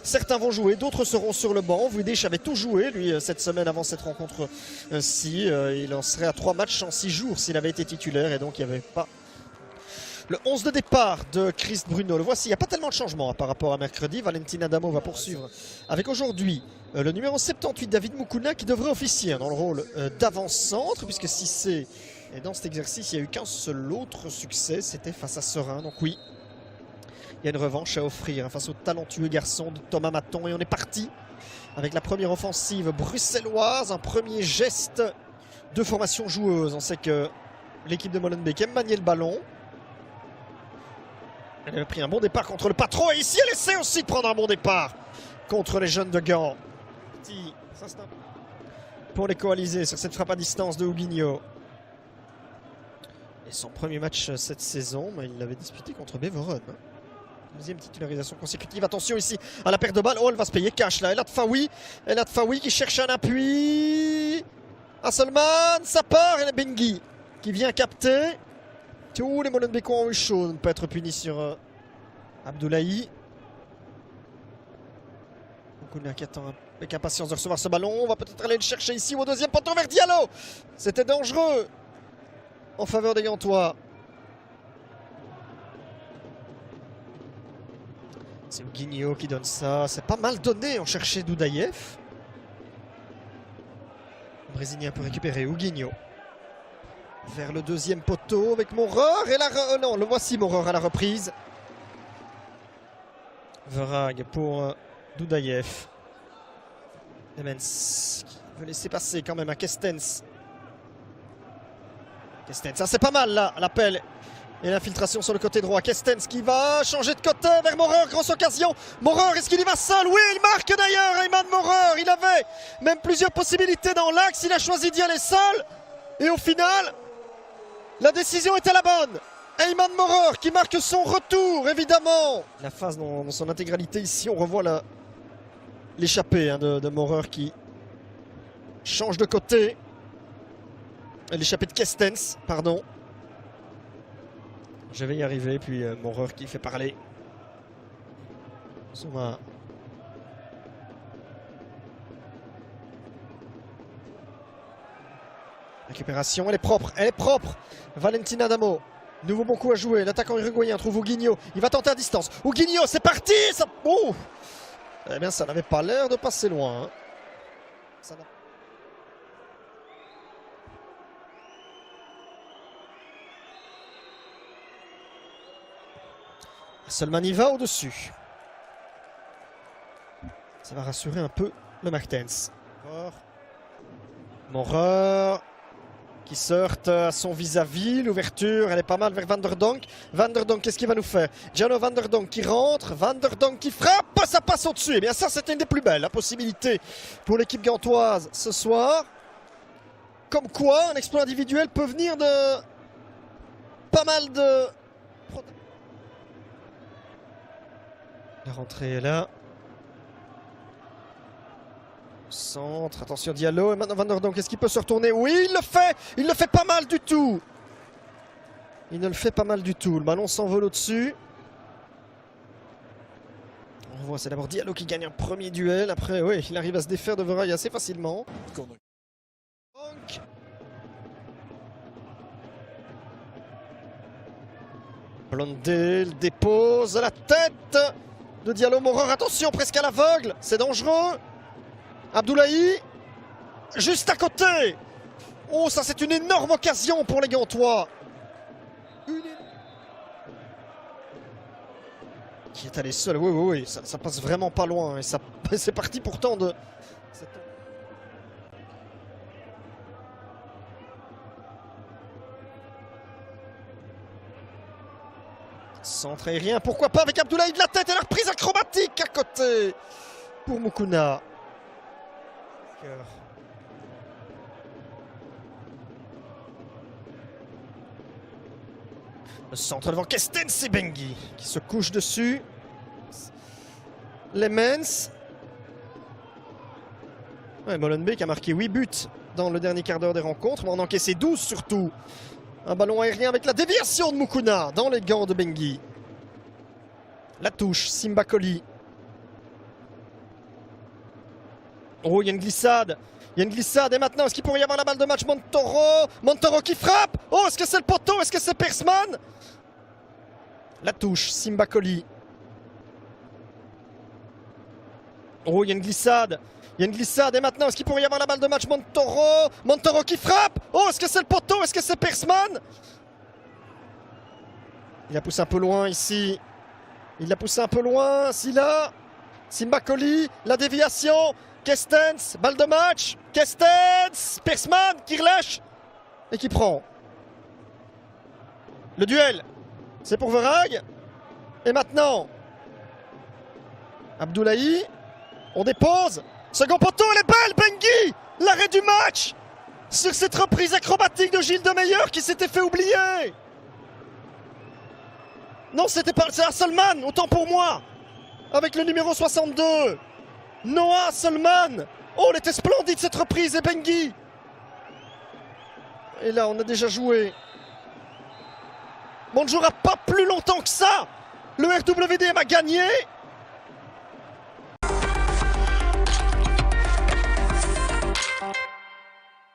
Certains vont jouer, d'autres seront sur le banc. Vudic avait tout joué, lui, cette semaine avant cette rencontre-ci. Il en serait à 3 matchs en 6 jours s'il avait été titulaire. Et donc, il n'y avait pas le 11 de départ de Chris Bruno. Le voici, il n'y a pas tellement de changements par rapport à mercredi. Valentin Adamo va poursuivre avec aujourd'hui le numéro 78, David Mukuna, qui devrait officier dans le rôle d'avant-centre, puisque Cissé est dans cet exercice. Il n'y a eu qu'un seul autre succès, c'était face à Serein. Donc oui, il y a une revanche à offrir face au talentueux garçon de Thomas Maton. Et on est parti avec la première offensive bruxelloise, un premier geste de formation joueuse. On sait que l'équipe de Molenbeek aime manier le ballon. Elle avait pris un bon départ contre le patron et ici elle essaie aussi de prendre un bon départ contre les jeunes de Gand. Pour les coalisés sur cette frappe à distance de Huguinho. Et son premier match cette saison, il l'avait disputé contre Beverone. Deuxième titularisation consécutive. Attention ici à la perte de balle. Oh, elle va se payer cash là. El Hadfaoui qui cherche un appui. Hasselmann, ça part. Et Bengi qui vient capter. Tous les Molenbeekois ont eu chaud de ne pas être punis sur Abdoulaye. Mukuna qui attend avec impatience de recevoir ce ballon. On va peut-être aller le chercher ici au deuxième poteau vers Diallo. C'était dangereux en faveur des Gantois. C'est Huguinho qui donne ça. C'est pas mal donné. On cherchait Doudaïev. Le Brésilien peut récupérer Huguinho. Vers le deuxième poteau avec Moreur. Et non, le voici Moreur à la reprise. Verhaeghe pour Doudaïev. Lemens qui veut laisser passer quand même à Kestens. Kestens, ça c'est pas mal là, l'appel. Et l'infiltration sur le côté droit. Kestens qui va changer de côté vers Moreur. Grosse occasion. Moreur, est-ce qu'il y va seul? Oui, il marque d'ailleurs. Ayman Moreur. Il avait même plusieurs possibilités dans l'axe. Il a choisi d'y aller seul. Et au final, la décision était la bonne. Ayman Moreur qui marque son retour, évidemment. La phase dans son intégralité ici, on revoit l'échappée de Moreur qui change de côté. L'échappée de Kestens, pardon. Je vais y arriver, puis Moreur qui fait parler. Souma. Récupération, elle est propre, Valentin Adamo, nouveau bon coup à jouer. L'attaquant uruguayen trouve Huguinho. Il va tenter à distance. Huguinho, c'est parti ça... Oh, eh bien, ça n'avait pas l'air de passer loin. Hein. Hasselmann y va au-dessus. Ça va rassurer un peu le Martens. Moreur qui sorte à son vis-à-vis. L'ouverture, elle est pas mal vers Van der Donk. Van der Donk, qu'est-ce qu'il va nous faire? Gianno Van der Donk qui rentre. Van der Donk qui frappe. Ça passe au-dessus. Et bien ça, c'était une des plus belles. La possibilité pour l'équipe gantoise ce soir. Comme quoi, un exploit individuel peut venir de pas mal de... La rentrée est là. Centre, attention Diallo. Et maintenant Van der Donk, est-ce qu'il peut se retourner? Oui, il le fait. Il le fait pas mal du tout. Il ne le fait pas mal du tout. Le ballon s'envole au-dessus. On voit, c'est d'abord Diallo qui gagne un premier duel. Après, oui, il arrive à se défaire de Verhaeghe assez facilement. Donc... Blondel dépose la tête de Diallo. Moreur, attention, presque à l'aveugle. C'est dangereux. Abdoulaye, juste à côté. Oh, ça c'est une énorme occasion pour les Gantois. Qui est allé seul. Oui, ça passe vraiment pas loin. Et ça, c'est parti pourtant de... Centre aérien, pourquoi pas avec Abdoulaye de la tête et la reprise acrobatique à côté pour Mukuna. Le centre devant Kestens et Bengi qui se couche dessus. Lemens. Ouais, Molenbeek a marqué 8 buts dans le dernier quart d'heure des rencontres, mais on en a encaissé 12 surtout. Un ballon aérien avec la déviation de Mukuna dans les gants de Bengi. La touche, Simba Koli. Oh, il y a une glissade. Il y a une glissade et maintenant, est-ce qu'il pourrait y avoir la balle de match? Montoro. Montoro qui frappe. Oh, est-ce que c'est le poteau? Est-ce que c'est Persman? La touche, Simbakoli. Oh, il y a une glissade. Il y a une glissade et maintenant, est-ce qu'il pourrait y avoir la balle de match? Montoro. Montoro qui frappe. Oh, est-ce que c'est le poteau? Est-ce que c'est Persman? Il a poussé un peu loin ici. Il l'a poussé un peu loin. Silla. Simbakoli. La déviation. Kestens. Balle de match. Kestens. Persman qui relâche. Et qui prend. Le duel. C'est pour Verhaeghe. Et maintenant. Abdoulaye. On dépose. Second poteau. Elle est belle. Benguy. L'arrêt du match. Sur cette reprise acrobatique de Gilles Demeyer qui s'était fait oublier. Non, c'était pas Solman, autant pour moi. Avec le numéro 62. Noah Solman. Oh, elle était splendide cette reprise et Benguy. Et là, on a déjà joué. Mais on ne jouera pas plus longtemps que ça. Le RWDM a gagné.